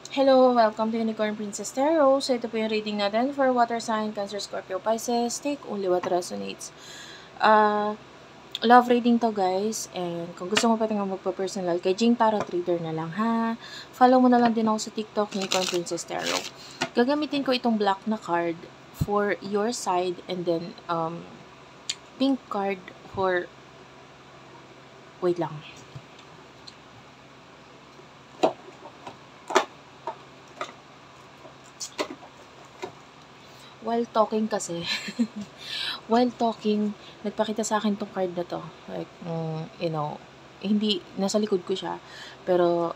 Hello, welcome to Unicorn Princess Tarot. So, ito po yung reading natin for Water Sign, Cancer, Scorpio, Pisces. Take only what resonates. Love reading to, guys. And kung gusto mo pa tingnan magpa-personal, kay Jing Tarot Reader na lang, ha? Follow mo na lang din ako sa TikTok, Unicorn Princess Tarot. Gagamitin ko itong black na card for your side and then pink card for... Wait lang. While talking kasi, while talking, nagpakita sa akin tong card na to. Like, hindi, nasa likod ko siya, pero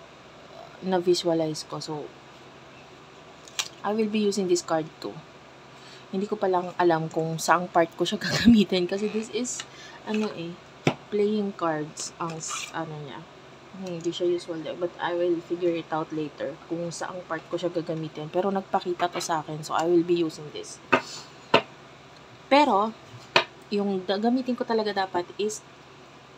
na-visualize ko. So, I will be using this card too. Hindi ko pa lang alam kung saang part ko siya gagamitin kasi this is, playing cards ang, niya. Hindi siya usual but I will figure it out later kung saang part ko siya gagamitin. Pero nagpakita to sa akin, so I will be using this. Pero, yung gagamitin ko talaga dapat is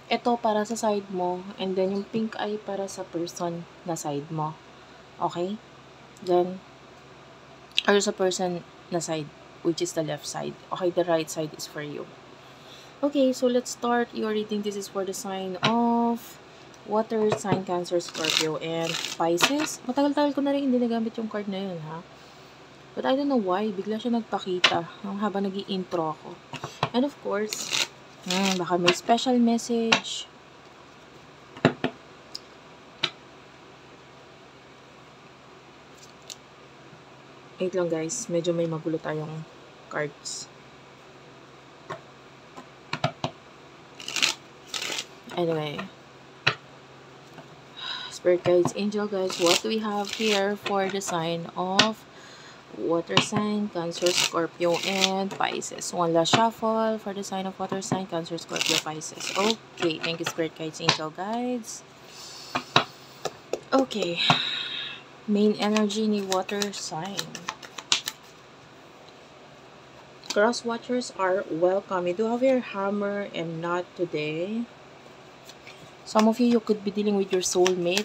ito para sa side mo and then yung pink ay para sa person na side mo. Okay? Then, or sa person na side, which is the left side. Okay, the right side is for you. Okay, so let's start your reading. This is for the sign of Water sign, Cancer, Scorpio, and Pisces. Matagal-tagal ko na rin hindi nagamit yung card na yun, ha? But I don't know why, bigla siya nagpakita habang nag-i-intro ako. And of course, baka may special message. Wait lang guys, medyo may magulo tayong cards. Anyway. Spirit guides, angel guides, what do we have here for the sign of Water sign, Cancer, Scorpio, and Pisces? One last shuffle for the sign of Water sign, Cancer, Scorpio, Pisces. Okay, thank you, Spirit guides, angel guides. Okay, main energy ni Water sign. Cross watchers are welcome. You do have your hammer and knot today. Some of you could be dealing with your soulmate.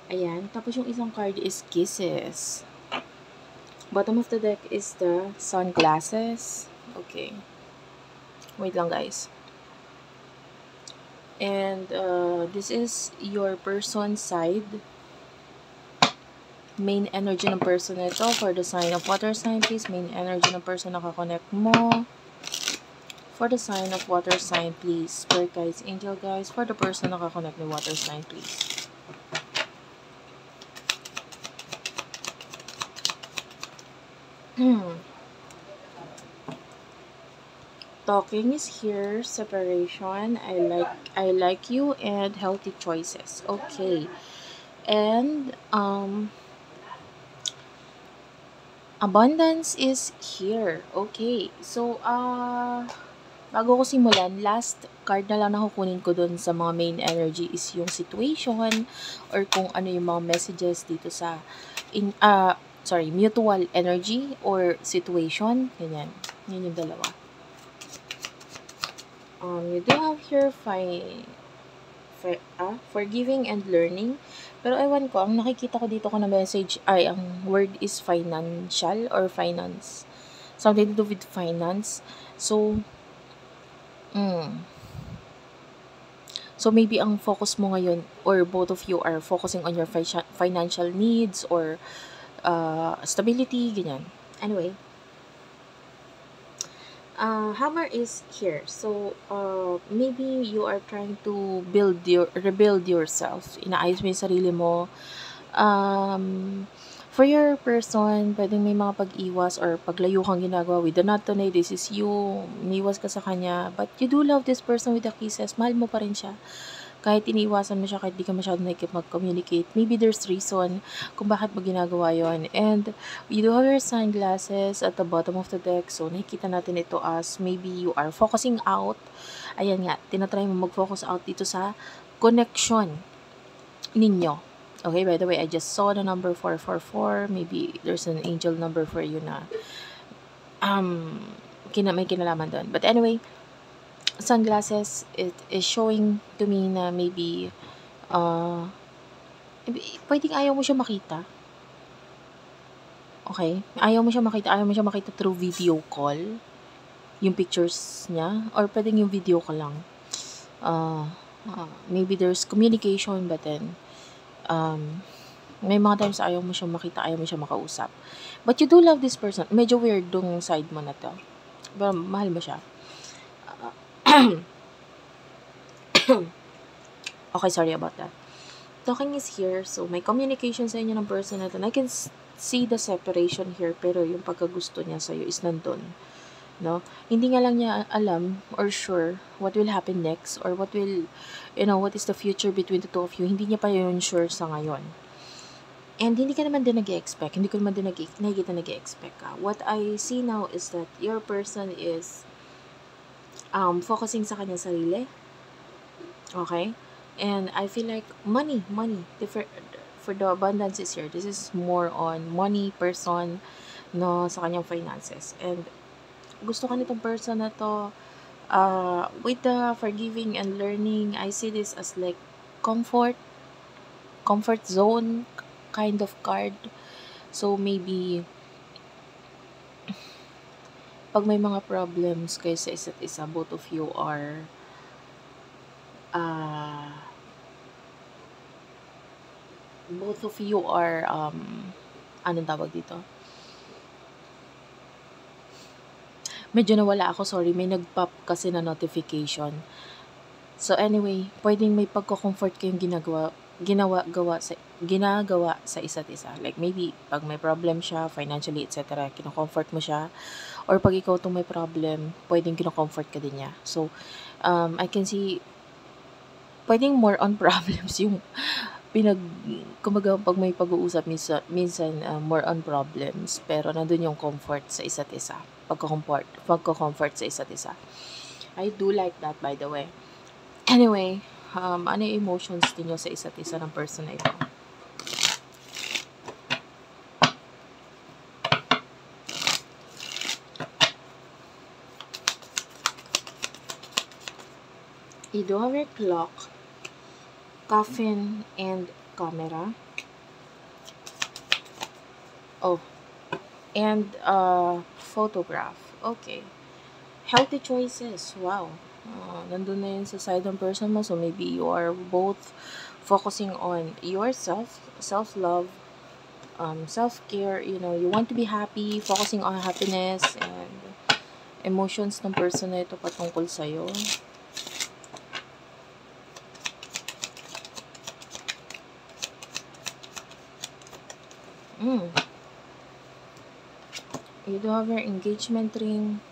Ayan. Tapos yung isang card is kisses. Bottom of the deck is the sunglasses. Okay. Wait lang guys. And this is your person's side. Main energy ng person na ito for the sign of water sign, please. Main energy ng person na kakonect mo. For the sign of water sign, please. Spirit guides, angel guides, for the person na kakonect ni water sign, please. Talking is here, separation, I like you, and healthy choices. Okay. And abundance is here. Okay. So bago ko simulan, last card na lang na kukunin ko dun sa mga main energy is yung situation or kung ano yung mga messages dito sa mutual energy or situation. Ganyan. Yun yung dalawa. You do have here forgiving and learning. Pero ewan ko, ang nakikita ko dito ko na message ay ang word is financial or finance. Something to do with finance. So, So, maybe ang focus mo ngayon or both of you are focusing on your financial needs or stability, ganyan. Anyway, hammer is here. So, maybe you are trying to rebuild yourself. Inaayos mo yung sarili mo. For your person, pwedeng may mga pag-iwas or paglayo kang ginagawa with the not today, this is you, iniwas ka sa kanya, but you do love this person with the kisses, mahal mo pa rin siya. Kahit iniiwasan mo siya, kahit di ka masyado nakikipag-communicate, maybe there's reason kung bakit mo ginagawa yon. And you do have your sunglasses at the bottom of the deck, so nakikita natin ito as maybe you are focusing out. Ayan nga, tinatry mo mag-focus out dito sa connection ninyo. Okay, by the way, I just saw the number 444. Maybe there's an angel number for you na may kinalaman doon. But anyway, sunglasses, it is showing to me na maybe Pwedeng ayaw mo siya makita. Okay? Ayaw mo siya makita through video call, yung pictures niya, or pwedeng yung video call lang. Maybe there's communication, but then, may mga times ayaw mo siya makita, ayaw mo siya makausap. But you do love this person. Medyo weird dong side mo na to. Pero mahal mo siya. Okay, sorry about that. Talking is here, so may communication sa inyo ng person na to. I can see the separation here, pero yung pagkagusto niya sa'yo is nandun. No? Hindi nga lang niya alam or sure what will happen next, or what will, what is the future between the two of you. Hindi niya pa yun sure sa ngayon. And hindi ka naman din nag-expect. Hindi ko naman din nakikita nag-expect ka. What I see now is that your person is focusing sa kanyang sarili. Okay? And I feel like money. For the abundance is here. This is more on money, person, no, sa kanyang finances. And gusto ka nitong person na to, with the forgiving and learning, I see this as like comfort zone kind of card. So maybe pag may mga problems kayo sa isa't isa, both of you are anong tawag dito? Medyo nawala ako, sorry. May nag-pop kasi na notification. So anyway, pwedeng may pagko-comfort kayong ginagawa sa isa't isa. Like maybe pag may problem siya, financially, etc., kino-comfort mo siya. Or pag ikaw itong may problem, pwedeng kino-comfort ka din niya. So, I can see, pwedeng more on problems yung kumbaga pag may pag-uusap, minsan more on problems, pero nandun yung comfort sa isa't isa. Pagko-comfort sa isa't isa. I do like that, by the way. Anyway, ano yung emotions niyo sa isa't isa ng person na ito? You do have your clock, coffin, and camera. Oh, and photograph. Okay. Healthy choices. Wow. Nandun na yun sa side ng person mo. So, maybe you are both focusing on yourself, self-love, self-care. You want to be happy, focusing on happiness, and emotions ng person na ito patungkol sa'yo. You do have your engagement ring.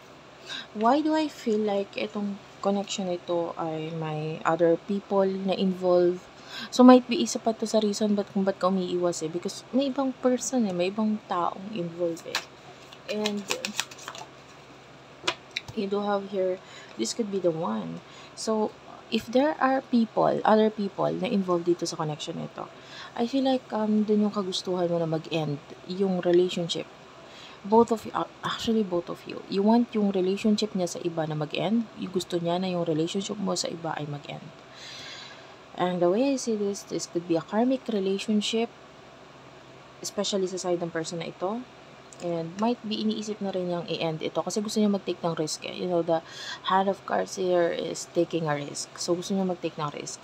Why do I feel like itong connection ito ay may other people na involved? So, might be isa pa to sa reason kung ba't ka umiiwas eh. Because may ibang person eh. May ibang taong involved eh. And you do have here, this could be the one. So, if there are other people na involved dito sa connection nito, I feel like dun yung kagustuhan mo na mag-end yung relationship. Both of you. You want yung relationship niya sa iba na mag-end. Yung gusto niya na yung relationship mo sa iba ay mag-end. And the way I see this could be a karmic relationship, especially sa side ng person na ito. And might be iniisip na rin niyang i-end ito kasi gusto niya mag-take ng risk eh. The Hand of Cards here is taking a risk. So, gusto niya mag-take ng risk.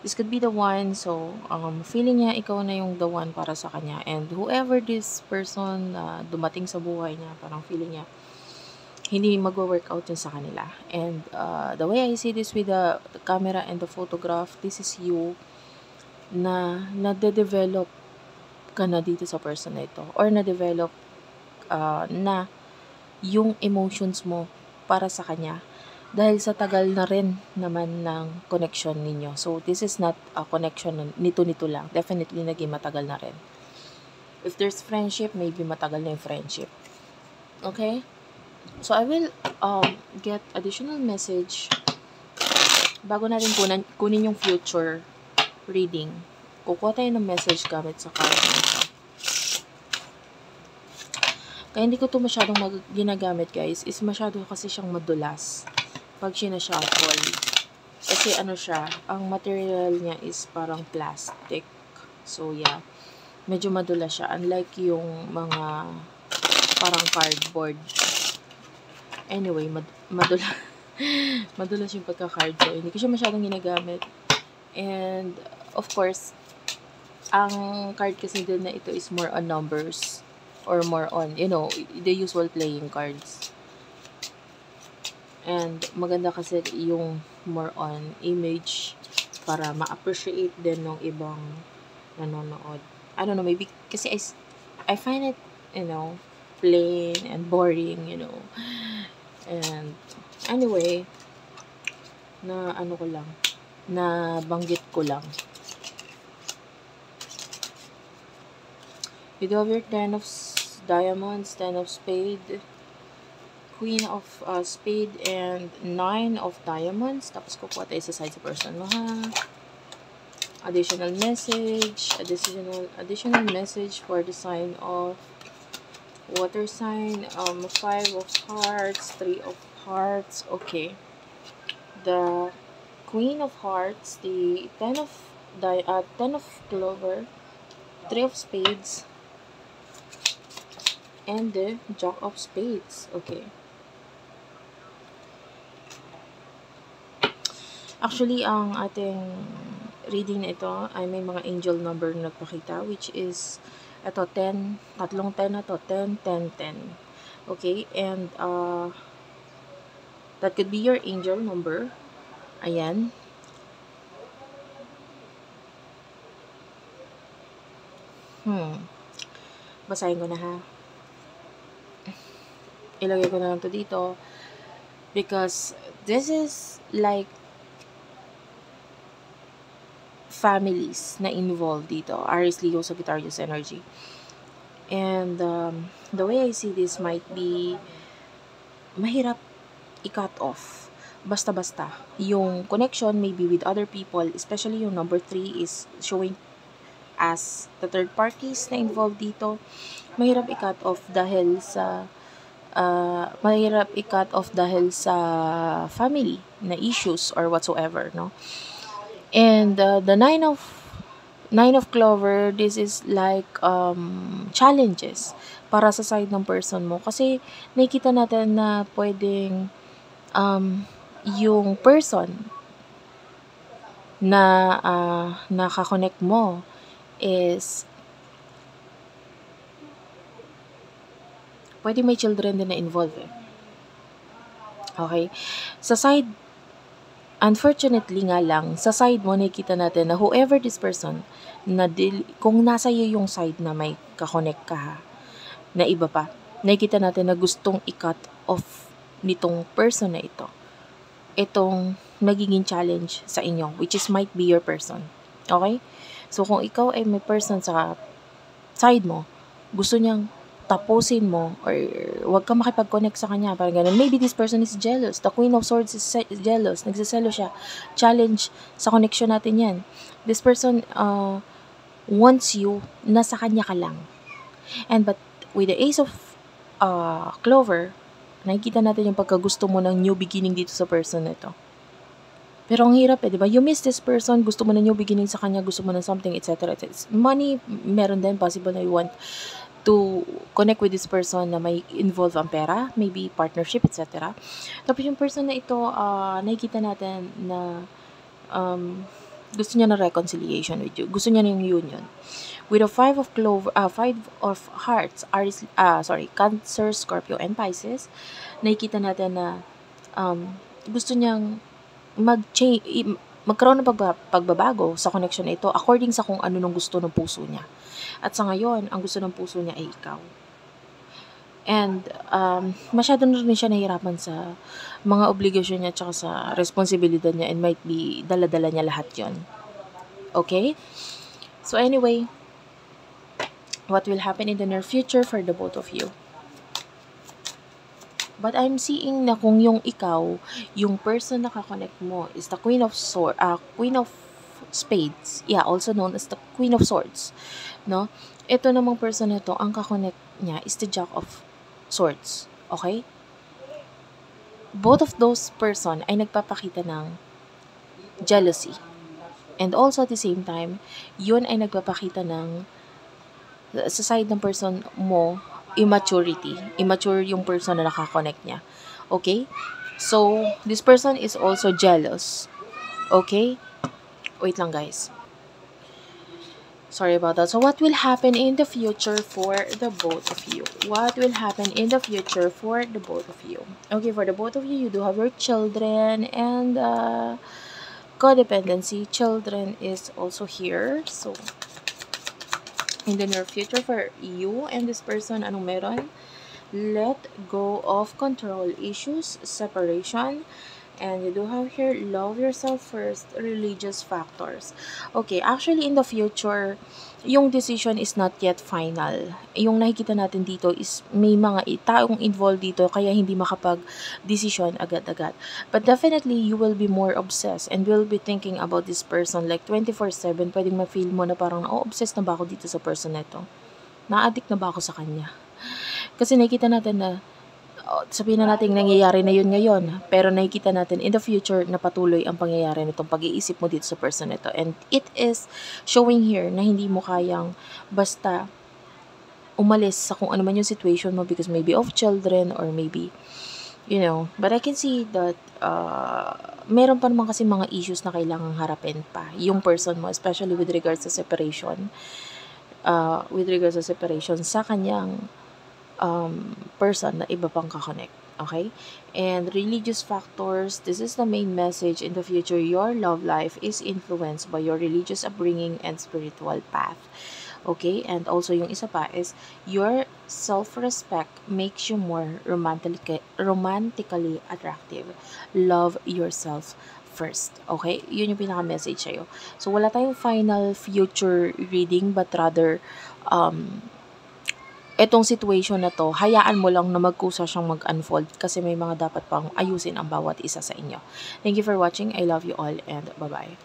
This could be the one. So, feeling niya ikaw na yung the one para sa kanya. And whoever this person dumating sa buhay niya, parang feeling niya hindi mag-work out yun sa kanila. And the way I see this with the camera and the photograph, this is you na nade-develop ka na dito sa person na ito. Or na-develop na yung emotions mo para sa kanya dahil sa tagal na rin naman ng connection ninyo. So, this is not a connection nito lang. Definitely naging matagal na rin. If there's friendship, maybe matagal na yung friendship. Okay? So, I will get additional message bago natin kunin yung future reading. Kukuha tayo ng message gamit sa card na ito. Kaya hindi ko ito masyadong ginagamit guys, is masyado kasi siyang madulas pag sinashuffle. Kasi siya, ang material niya is parang plastic. So, yeah. Medyo madula siya. Unlike yung mga parang cardboard. Anyway, madula. Madulas yung pagka-card. So, hindi ko siya masyadong ginagamit. And, of course, ang card kasi din na ito is more on numbers. Or more on, the usual playing cards. And, maganda kasi yung more on image para ma-appreciate din ng ibang nanonood. I don't know, maybe kasi I find it, plain and boring, And, anyway, na ano ko lang, na banggit ko lang. You do have your 10 of diamonds, 10 of spade, Queen of spade, and 9 of diamonds. Tapos kukuha tayo sa side sa person mo, ha? Additional message for the sign of water sign. 5 of hearts, 3 of hearts. Okay. The Queen of hearts, the 10 of clover, 3 of spades, and the Jack of spades. Okay. Actually, ang ating reading na ito ay may mga angel number na nagpakita, which is ito 10, tatlong 10 na to, 10, 10, 10. Okay, and that could be your angel number. Ayan. Basahin ko na, ha. Ilagay ko na lang to dito because this is like families na involved dito. Aries, Leo, Sagittarius energy. And the way I see this might be mahirap i-cut off. Basta-basta. Yung connection maybe with other people, especially yung number 3 is showing as the third parties na involved dito. Mahirap i-cut off dahil sa family na issues or whatsoever, no? And the 9 of clover, this is like challenges para sa side ng person mo. Kasi nakikita natin na pwedeng yung person na nakakonect mo is pwede may children din na involved. Okay? Sa side, unfortunately nga lang, sa side mo, nakikita natin na whoever this person, kung nasa iyo yung side na may kakonect ka, ha, na iba pa, nakikita natin na gustong i-cut off nitong person na ito. Itong nagiging challenge sa inyo, which is might be your person. Okay? So, kung ikaw ay may person sa side mo, gusto niyang tapusin mo or wag ka makipag-connect sa kanya, parang ganun. Maybe this person is jealous. The Queen of Swords is jealous. Nagsiselo siya. Challenge sa connection natin yan. This person wants you, nasa kanya ka lang. But with the Ace of Clover, nakikita natin yung pagkagusto mo ng new beginning dito sa person na ito. Pero ang hirap di ba? You miss this person, gusto mo na new beginning sa kanya, gusto mo na something, etc. Money, meron din, possible na you want to connect with this person na may involve ang pera, maybe partnership, etc. Tapos yung person na ito, nakikita natin na gusto niya na reconciliation with you. Gusto niya na yung union. With a 5 of hearts, Cancer, Scorpio, and Pisces, nakikita natin na gusto niyang magkaroon ng pagbabago sa connection na ito according sa kung ano nung gusto ng puso niya. At sa ngayon, ang gusto ng puso niya ay ikaw. And masyado na rin siya nahihirapan sa mga obligasyon niya at sa responsibilidad niya, and might be dala-dala niya lahat yon. Okay? So anyway, what will happen in the near future for the both of you? But I'm seeing na kung yung ikaw, yung person na kakonect mo is the Queen of Spades. Yeah, also known as the Queen of Swords. No? Ito namang person na to, ang kakonect niya is the Jack of Swords. Okay? Both of those person ay nagpapakita ng jealousy And also at the same time, yun ay nagpapakita ng sa side ng person mo, immaturity. Immature yung person na nakakonect niya. Okay? So, this person is also jealous. Okay? Wait lang guys. Sorry about that. So, what will happen in the future for the both of you? What will happen in the future for the both of you? Okay, for the both of you, you do have your children and codependency. Children is also here. So, in the near future for you and this person, anong meron? Let go of control issues, separation, and you do have here, love yourself first, religious factors. Okay, actually in the future, yung decision is not yet final. Yung nakikita natin dito is may mga taong involved dito kaya hindi makapag-decision agad-agad. But definitely, you will be more obsessed and will be thinking about this person like 24/7. Pwedeng ma-feel mo na parang, obsessed na ba ako dito sa person na ito? Na-addict na ba ako sa kanya? Kasi nakikita natin na sabihin na natin nangyayari na yun ngayon, pero nakikita natin in the future na patuloy ang pangyayari nitong pag-iisip mo dito sa person nito. And it is showing here na hindi mo kayang basta umalis sa kung ano man yung situation mo because maybe of children or maybe, but I can see that meron pa naman kasi mga issues na kailangang harapin pa yung person mo, especially with regards to separation. Sa kanyang person na iba pang kakonect. Okay? And religious factors, this is the main message in the future. Your love life is influenced by your religious upbringing and spiritual path. Okay? And also yung isa pa is your self-respect makes you more romantically attractive. Love yourself first. Okay? Yun yung pinaka-message sa'yo. So, wala tayong final future reading but rather, etong situation na to, hayaan mo lang na magkusa siyang mag-unfold kasi may mga dapat pang ayusin ang bawat isa sa inyo. Thank you for watching. I love you all and bye-bye.